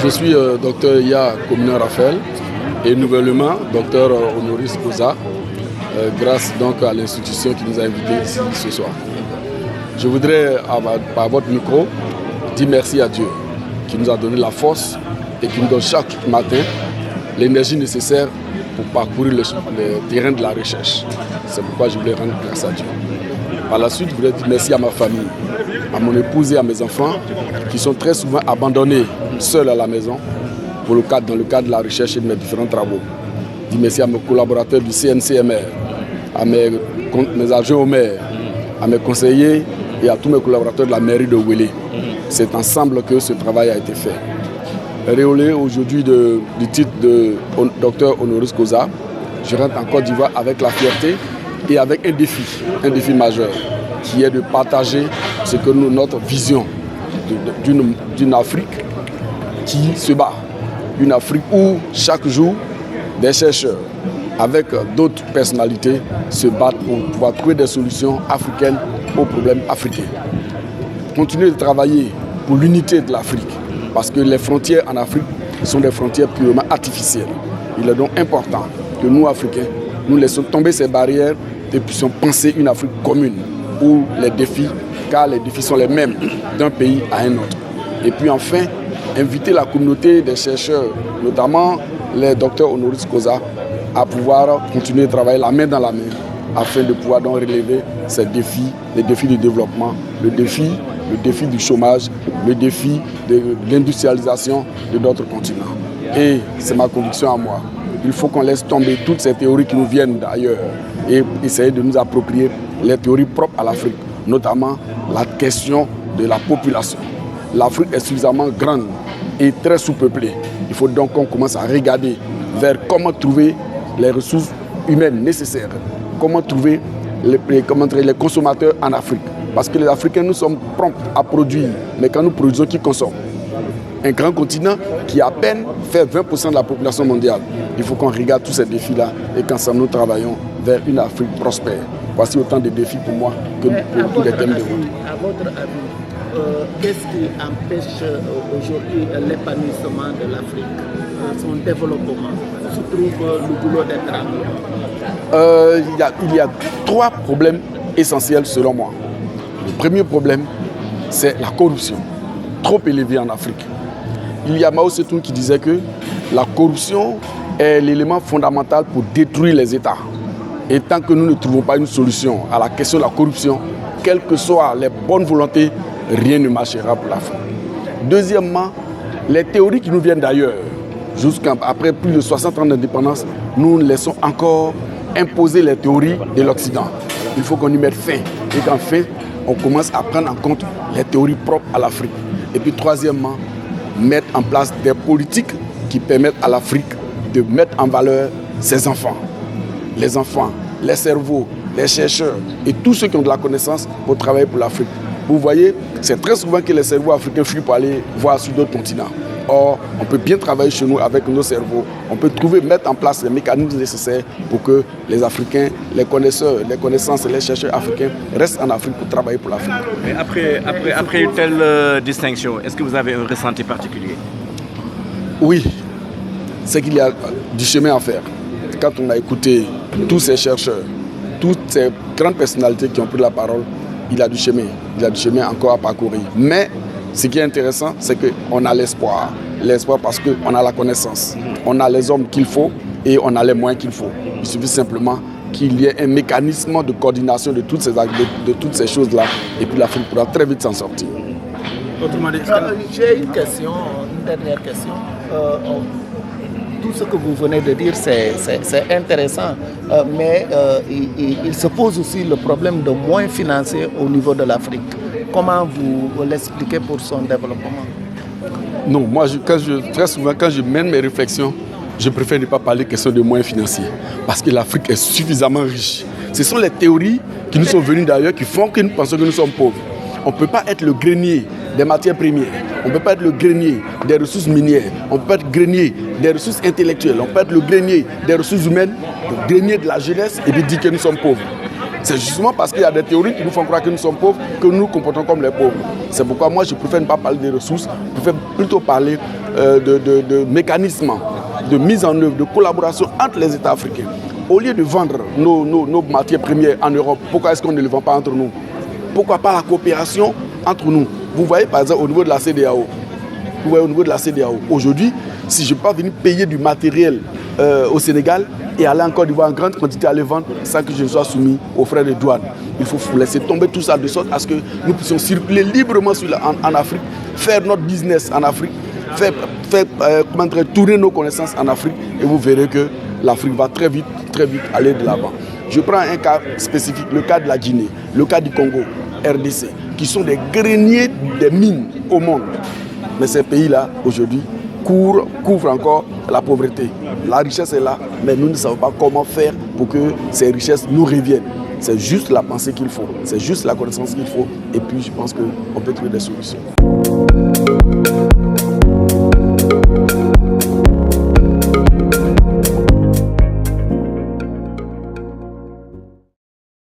Je suis docteur Ya Komina Raphaël et nouvellement docteur honoris causa grâce donc à l'institution qui nous a invités ici ce soir. Je voudrais, par votre micro, dire merci à Dieu qui nous a donné la force et qui nous donne chaque matin l'énergie nécessaire pour parcourir le terrain de la recherche. C'est pourquoi je voulais rendre grâce à Dieu. Par la suite, je voudrais dire merci à ma famille, à mon épouse et à mes enfants qui sont très souvent abandonnés seuls à la maison dans le cadre de la recherche et de mes différents travaux. Je dis merci à mes collaborateurs du CNCMR, à mes adjoints au maire, à mes conseillers et à tous mes collaborateurs de la mairie de Ouélé. C'est ensemble que ce travail a été fait. Réolé aujourd'hui du titre de docteur honoris causa, je rentre en Côte d'Ivoire avec la fierté et avec un défi majeur, qui est de partager ce que notre vision d'une Afrique qui se bat. Une Afrique où chaque jour, des chercheurs avec d'autres personnalités se battent pour pouvoir trouver des solutions africaines aux problèmes africains. Continuer de travailler pour l'unité de l'Afrique, parce que les frontières en Afrique sont des frontières purement artificielles. Il est donc important que nous, Africains, nous laissons tomber ces barrières et puissions penser une Afrique commune où car les défis sont les mêmes d'un pays à un autre. Et puis enfin, inviter la communauté des chercheurs, notamment les docteurs honoris causa, à pouvoir continuer de travailler la main dans la main afin de pouvoir donc relever ces défis, les défis du développement, le défi du chômage, le défi de l'industrialisation de notre continent. Et c'est ma conviction à moi. Il faut qu'on laisse tomber toutes ces théories qui nous viennent d'ailleurs et essayer de nous approprier les théories propres à l'Afrique, notamment la question de la population. L'Afrique est suffisamment grande et très sous-peuplée. Il faut donc qu'on commence à regarder vers comment trouver les ressources humaines nécessaires, comment trouver les consommateurs en Afrique. Parce que les Africains, nous sommes prompts à produire, mais quand nous produisons, qui consomme? Un grand continent qui à peine fait 20% de la population mondiale. Il faut qu'on regarde tous ces défis-là et qu'ensemble nous travaillons vers une Afrique prospère. Voici autant de défis pour moi que pour tous les thèmes de votre. À votre avis, qu'est-ce qui empêche aujourd'hui l'épanouissement de l'Afrique, son développement? Se trouve le boulot des grands. Il y a 3 problèmes essentiels selon moi. Le premier problème, c'est la corruption, trop élevée en Afrique. Il y a Mao Tse-tung qui disait que la corruption est l'élément fondamental pour détruire les États. Et tant que nous ne trouvons pas une solution à la question de la corruption, quelles que soient les bonnes volontés, rien ne marchera pour l'Afrique. Deuxièmement, les théories qui nous viennent d'ailleurs, jusqu'après plus de 60 ans d'indépendance, nous laissons encore imposer les théories de l'Occident. Il faut qu'on y mette fin et qu'enfin, on commence à prendre en compte les théories propres à l'Afrique. Et puis troisièmement, mettre en place des politiques qui permettent à l'Afrique de mettre en valeur ses enfants. Les enfants, les cerveaux, les chercheurs et tous ceux qui ont de la connaissance pour travailler pour l'Afrique. Vous voyez, c'est très souvent que les cerveaux africains fuient pour aller voir sur d'autres continents. Or, on peut bien travailler chez nous avec nos cerveaux. On peut mettre en place les mécanismes nécessaires pour que les Africains, les connaisseurs, les connaissances et les chercheurs africains restent en Afrique pour travailler pour l'Afrique. Mais après une telle distinction, est-ce que vous avez un ressenti particulier? Oui, c'est qu'il y a du chemin à faire. Quand on a écouté tous ces chercheurs, toutes ces grandes personnalités qui ont pris la parole, il y a du chemin encore à parcourir. Mais ce qui est intéressant, c'est qu'on a l'espoir. L'espoir parce qu'on a la connaissance. On a les hommes qu'il faut et on a les moyens qu'il faut. Il suffit simplement qu'il y ait un mécanisme de coordination de toutes ces choses-là. Et puis l'Afrique pourra très vite s'en sortir. J'ai une dernière question. Tout ce que vous venez de dire, c'est intéressant. Mais il se pose aussi le problème de moyens financiers au niveau de l'Afrique. Comment vous l'expliquez pour son développement? Non, moi, très souvent, quand je mène mes réflexions, je préfère ne pas parler question de moyens financiers. Parce que l'Afrique est suffisamment riche. Ce sont les théories qui nous sont venues d'ailleurs qui font que nous pensons que nous sommes pauvres. On ne peut pas être le grenier des matières premières. On ne peut pas être le grenier des ressources minières. On ne peut pas être le grenier des ressources intellectuelles. On peut être le grenier des ressources humaines, le grenier de la jeunesse et puis dire que nous sommes pauvres. C'est justement parce qu'il y a des théories qui nous font croire que nous sommes pauvres que nous nous comportons comme les pauvres. C'est pourquoi moi je préfère ne pas parler des ressources, je préfère plutôt parler de mécanismes, de mise en œuvre, de collaboration entre les États africains. Au lieu de vendre nos matières premières en Europe, pourquoi est-ce qu'on ne les vend pas entre nous? Pourquoi pas la coopération entre nous? Vous voyez par exemple au niveau de la CEDEAO. Vous voyez au niveau de la CEDEAO. Aujourd'hui, si je ne peux pas venir payer du matériel au Sénégal et aller en Côte d'Ivoire en grande quantité aller vendre sans que je ne sois soumis aux frais de douane. Il faut laisser tomber tout ça de sorte à ce que nous puissions circuler librement en Afrique, faire notre business en Afrique, faire tourner nos connaissances en Afrique et vous verrez que l'Afrique va très vite aller de l'avant. Je prends un cas spécifique, le cas de la Guinée, le cas du Congo, RDC, qui sont des greniers des mines au monde. Mais ces pays-là, aujourd'hui, couvrent encore la pauvreté. La richesse est là, mais nous ne savons pas comment faire pour que ces richesses nous reviennent. C'est juste la pensée qu'il faut, c'est juste la connaissance qu'il faut, et puis je pense qu'on peut trouver des solutions.